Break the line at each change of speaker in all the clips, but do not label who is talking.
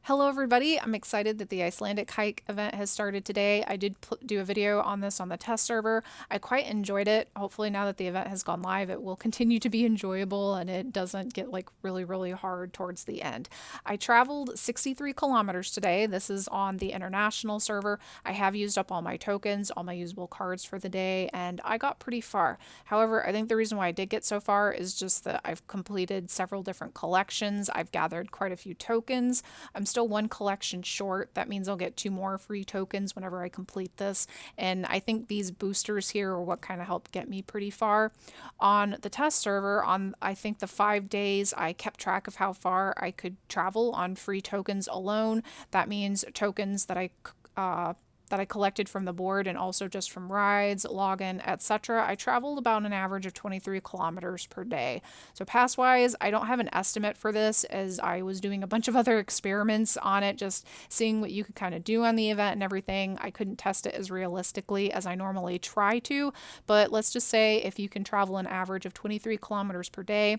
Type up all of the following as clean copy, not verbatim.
Hello everybody, I'm excited that the Icelandic Hike event has started today. I did do a video on this on the test server. I quite enjoyed it. Hopefully now that the event has gone live, it will continue to be enjoyable and it doesn't get like really hard towards the end. I traveled 63 kilometers today. This is on the international server. I have used up all my tokens, all my usable cards for the day, and I got pretty far. However, I think the reason why I did get so far is just that I've completed several different collections. I've gathered quite a few tokens. I'm still one collection short. That means I'll get 2 more free tokens whenever I complete this. And I think these boosters here are what kind of helped get me pretty far. On the test server, on I think the 5 days, I kept track of how far I could travel on free tokens alone. That means tokens that I collected from the board and also just from rides, login, etc. I traveled about an average of 23 kilometers per day. So pass wise, I don't have an estimate for this as I was doing a bunch of other experiments on it, just seeing what you could kind of do on the event and everything. I couldn't test it as realistically as I normally try to, but let's just say if you can travel an average of 23 kilometers per day,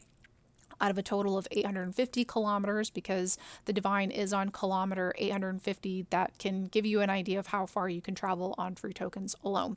out of a total of 850 kilometers, because the Divine is on kilometer 850, that can give you an idea of how far you can travel on free tokens alone.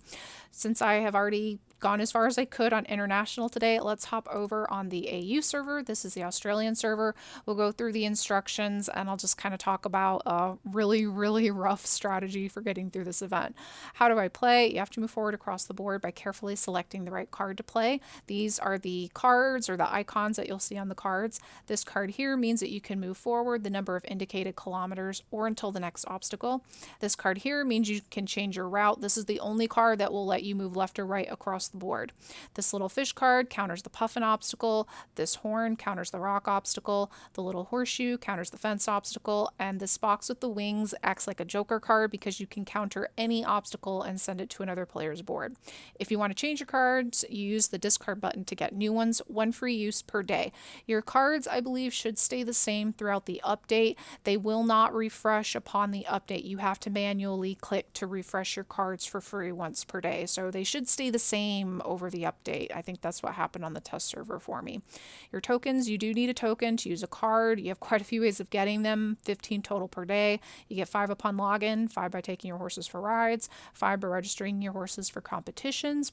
Since I have already gone as far as I could on international today, let's hop over on the AU server. This is the Australian server. We'll go through the instructions and I'll just kind of talk about a really rough strategy for getting through this event. How do I play? You have to move forward across the board by carefully selecting the right card to play. These are the cards or the icons that you'll see on the cards. This card here means that you can move forward the number of indicated kilometers or until the next obstacle. This card here means you can change your route. This is the only card that will let you move left or right across the board. This little fish card counters the puffin obstacle. This horn counters the rock obstacle. The little horseshoe counters the fence obstacle. And this box with the wings acts like a joker card because you can counter any obstacle and send it to another player's board. If you want to change your cards, you use the discard button to get new ones, 1 free use per day. Your cards, I believe, should stay the same throughout the update. They will not refresh upon the update. You have to manually click to refresh your cards for free once per day. So they should stay the same over the update. I think that's what happened on the test server for me. Your tokens, you do need a token to use a card. You have quite a few ways of getting them, 15 total per day. You get 5 upon login, 5 by taking your horses for rides, 5 by registering your horses for competitions.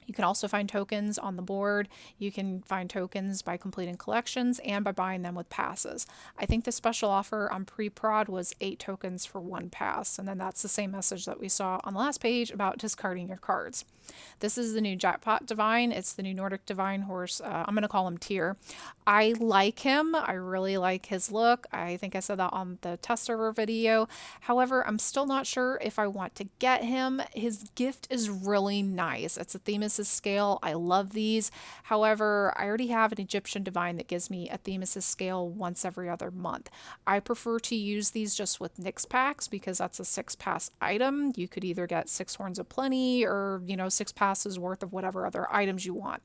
You can also find tokens on the board. You can find tokens by completing collections and by buying them with passes. I think the special offer on preprod was 8 tokens for 1 pass, and then that's the same message that we saw on the last page about discarding your cards. This is the new Jackpot Divine. It's the new Nordic Divine horse. I'm going to call him Tier. I like him. I really like his look. I think I said that on the test server video. However, I'm still not sure if I want to get him. His gift is really nice. It's a Themis' scale. I love these. However, I already have an Egyptian Divine that gives me a Themis' scale once every other month. I prefer to use these just with Nyx packs because that's a 6-pass item. You could either get 6 horns of plenty or, 6 passes worth of whatever other items you want.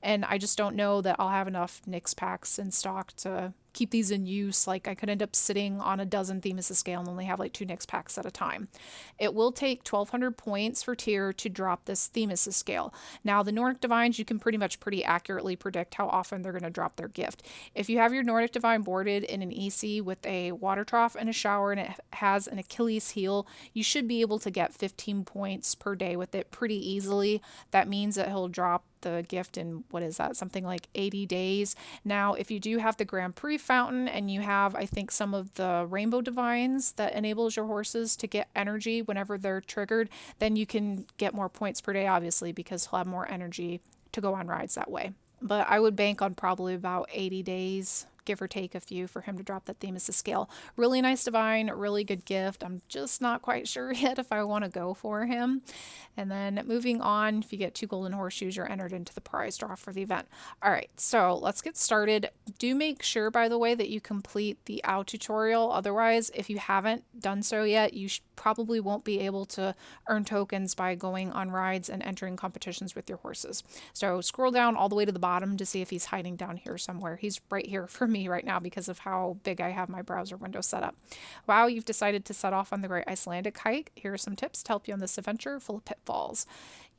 And I just don't know that I'll have enough Nyx packs in stock to keep these in use. Like I could end up sitting on a dozen Themis' scale and only have like 2 Nyx packs at a time. It will take 1200 points for Tier to drop this Themis' scale. Now the Nordic Divines, you can pretty accurately predict how often they're going to drop their gift. If you have your Nordic Divine boarded in an EC with a water trough and a shower and it has an Achilles heel, you should be able to get 15 points per day with it pretty easily. That means that he'll drop the gift in, what is that, something like 80 days. Now, if you do have the Grand Prix fountain and you have, I think, some of the Rainbow Divines that enables your horses to get energy whenever they're triggered, then you can get more points per day, obviously, because he'll have more energy to go on rides that way. But I would bank on probably about 80 days, give or take a few, for him to drop that Themis' scale. Really nice Divine, really good gift. I'm just not quite sure yet if I want to go for him. And then moving on, if you get 2 golden horseshoes, you're entered into the prize draw for the event. All right, so let's get started. Do make sure, by the way, that you complete the OW tutorial. Otherwise, if you haven't done so yet, you probably won't be able to earn tokens by going on rides and entering competitions with your horses. So scroll down all the way to the bottom to see if he's hiding down here somewhere. He's right here for me right now because of how big I have my browser window set up. Wow, you've decided to set off on the Great Icelandic Hike. Here are some tips to help you on this adventure full of pitfalls.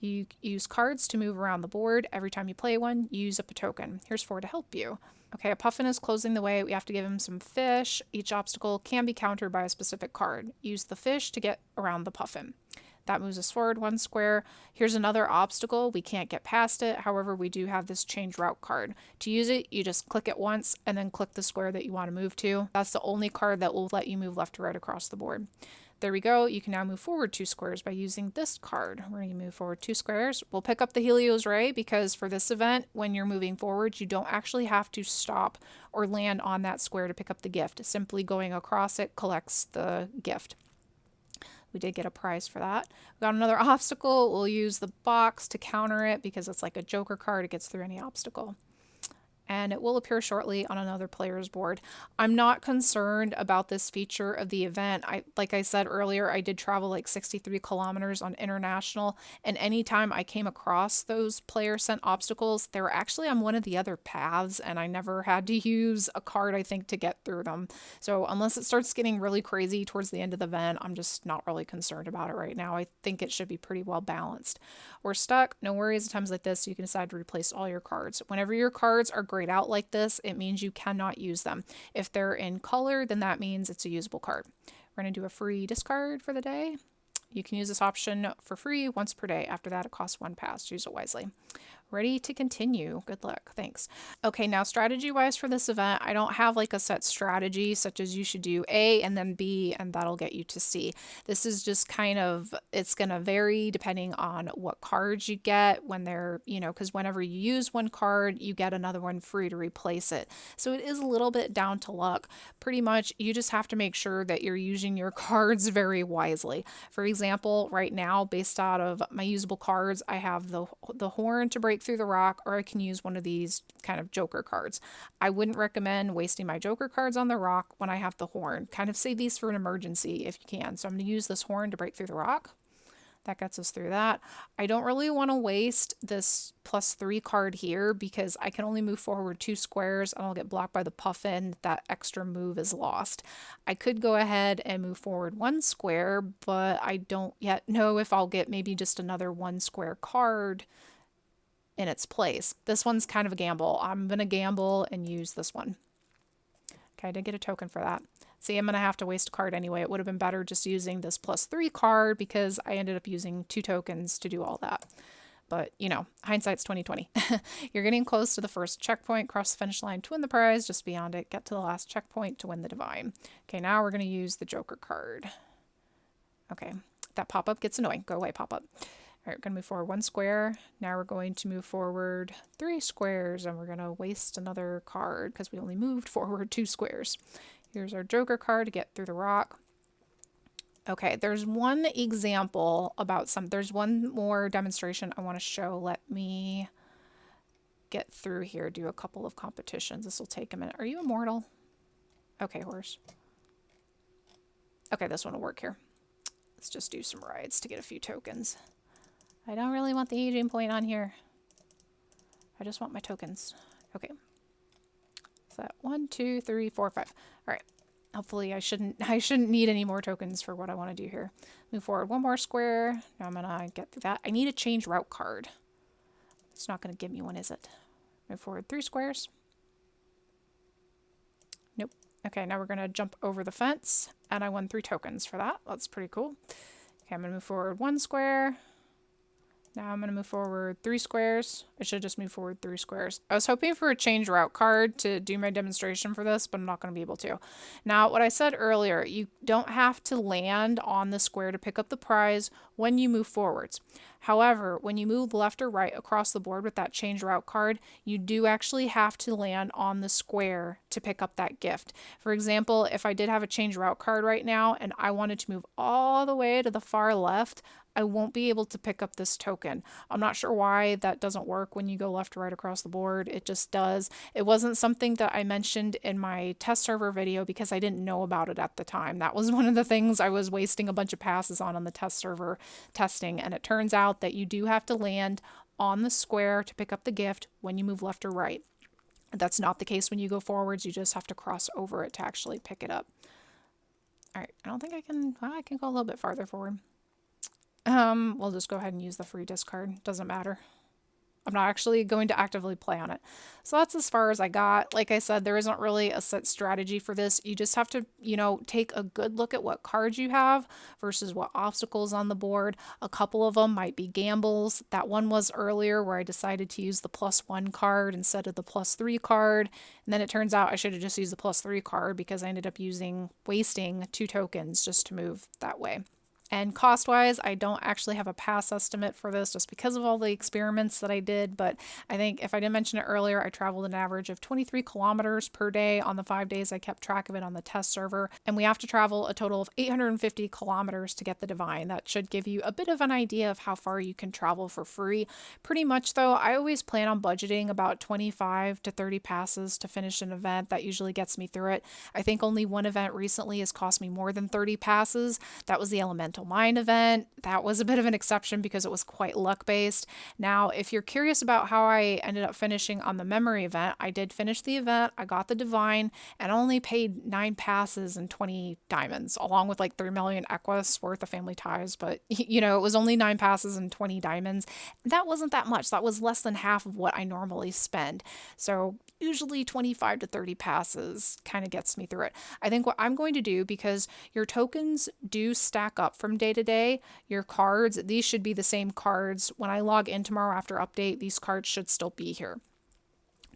You use cards to move around the board. Every time you play one, you use up a token. Here's 4 to help you. Okay, a puffin is closing the way. We have to give him some fish. Each obstacle can be countered by a specific card. Use the fish to get around the puffin. That moves us forward 1 square. Here's another obstacle. We can't get past it. However, we do have this change route card. To use it, you just click it once and then click the square that you want to move to. That's the only card that will let you move left to right across the board. There we go. You can now move forward 2 squares by using this card. We're going to move forward 2 squares. We'll pick up the Helios Ray because for this event, when you're moving forward, you don't actually have to stop or land on that square to pick up the gift. Simply going across it collects the gift. We did get a prize for that. We got another obstacle. We'll use the box to counter it because it's like a joker card. It gets through any obstacle. And it will appear shortly on another player's board. I'm not concerned about this feature of the event. Like I said earlier, I did travel like 63 kilometers on international, and anytime I came across those player sent obstacles, they were actually on one of the other paths, and I never had to use a card, I think, to get through them. So unless it starts getting really crazy towards the end of the event, I'm just not really concerned about it right now. I think it should be pretty well balanced. We're stuck, no worries. At times like this, you can decide to replace all your cards. Whenever your cards are grayed out like this, it means you cannot use them. If they're in color, then that means it's a usable card. We're going to do a free discard for the day. You can use this option for free once per day. After that, it costs 1 pass. Use it wisely. Ready to continue. Good luck. Thanks. Okay, now strategy-wise for this event, I don't have like a set strategy such as you should do A and then B and that'll get you to C. This is just kind of, it's going to vary depending on what cards you get when they're, because whenever you use one card, you get another one free to replace it. So it is a little bit down to luck. Pretty much, you just have to make sure that you're using your cards very wisely. For example, right now, based out of my usable cards, I have the horn to break through the rock, or I can use one of these kind of joker cards. I wouldn't recommend wasting my joker cards on the rock when I have the horn. Kind of save these for an emergency if you can. So I'm going to use this horn to break through the rock. That gets us through that. I don't really want to waste this +3 card here because I can only move forward 2 squares and I'll get blocked by the puffin. That extra move is lost. I could go ahead and move forward 1 square, but I don't yet know if I'll get maybe just another 1 square card in its place. This one's kind of a gamble. I'm going to gamble and use this one. Okay, I did get a token for that. See, I'm going to have to waste a card anyway. It would have been better just using this +3 card because I ended up using 2 tokens to do all that. But, hindsight's 20/20. You're getting close to the first checkpoint. Cross the finish line to win the prize. Just beyond it, get to the last checkpoint to win the divine. Okay, now we're going to use the joker card. Okay, that pop-up gets annoying. Go away, pop-up. All right, we're going to move forward 1 square. Now we're going to move forward 3 squares, and we're going to waste another card because we only moved forward 2 squares. Here's our joker card to get through the rock. Okay, there's one example about there's one more demonstration I want to show. Let me get through here, do a couple of competitions. This will take a minute. Are you immortal? Okay, Howrse. Okay, this one will work here. Let's just do some rides to get a few tokens. I don't really want the aging point on here. I just want my tokens. Okay. Is that 1, 2, 3, 4, 5? All right. Hopefully I shouldn't need any more tokens for what I want to do here. Move forward 1 more square. Now I'm gonna get through that. I need a change route card. It's not gonna give me one, is it? Move forward 3 squares. Nope. Okay, now we're gonna jump over the fence, and I won 3 tokens for that. That's pretty cool. Okay, I'm gonna move forward 1 square. Now I'm going to move forward 3 squares. I should just move forward 3 squares. I was hoping for a change route card to do my demonstration for this, but I'm not going to be able to. Now, what I said earlier, you don't have to land on the square to pick up the prize when you move forwards. However, when you move left or right across the board with that change route card, you do actually have to land on the square to pick up that gift. For example, if I did have a change route card right now and I wanted to move all the way to the far left, I won't be able to pick up this token. I'm not sure why that doesn't work when you go left or right across the board. It just does. It wasn't something that I mentioned in my test server video because I didn't know about it at the time. That was one of the things I was wasting a bunch of passes on the test server testing. And it turns out that you do have to land on the square to pick up the gift when you move left or right. That's not the case when you go forwards. You just have to cross over it to actually pick it up. All right, I don't think I can go a little bit farther forward. We'll just go ahead and use the free discard. Doesn't matter. I'm not actually going to actively play on it. So that's as far as I got. Like I said, there isn't really a set strategy for this. You just have to, take a good look at what cards you have versus what obstacles on the board. A couple of them might be gambles. That one was earlier where I decided to use the +1 card instead of the +3 card. And then it turns out I should have just used the +3 card because I ended up wasting 2 tokens just to move that way. And cost wise, I don't actually have a pass estimate for this just because of all the experiments that I did. But I think if I didn't mention it earlier, I traveled an average of 23 kilometers per day on the 5 days I kept track of it on the test server. And we have to travel a total of 850 kilometers to get the Divine. That should give you a bit of an idea of how far you can travel for free. Pretty much though, I always plan on budgeting about 25 to 30 passes to finish an event. That usually gets me through it. I think only one event recently has cost me more than 30 passes. That was the Elemental Mine event. That was a bit of an exception because it was quite luck based. Now, if you're curious about how I ended up finishing on the memory event, I did finish the event. I got the Divine and only paid 9 passes and 20 diamonds, along with like 3 million Equus worth of family ties. But, it was only 9 passes and 20 diamonds. That wasn't that much. That was less than half of what I normally spend. So, usually 25 to 30 passes kind of gets me through it. I think what I'm going to do, because your tokens do stack up from day to day, your cards, these should be the same cards. When I log in tomorrow after update, these cards should still be here.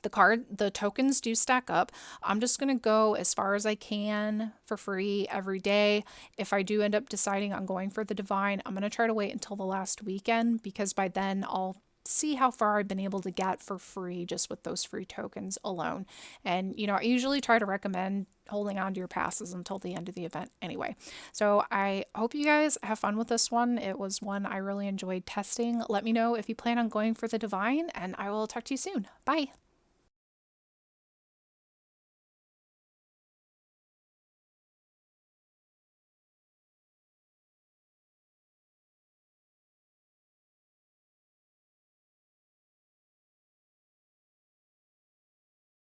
The tokens do stack up. I'm just going to go as far as I can for free every day. If I do end up deciding on going for the Divine, I'm going to try to wait until the last weekend because by then I'll see how far I've been able to get for free just with those free tokens alone. And, I usually try to recommend holding on to your passes until the end of the event anyway. So I hope you guys have fun with this one. It was one I really enjoyed testing. Let me know if you plan on going for the Divine, and I will talk to you soon. Bye.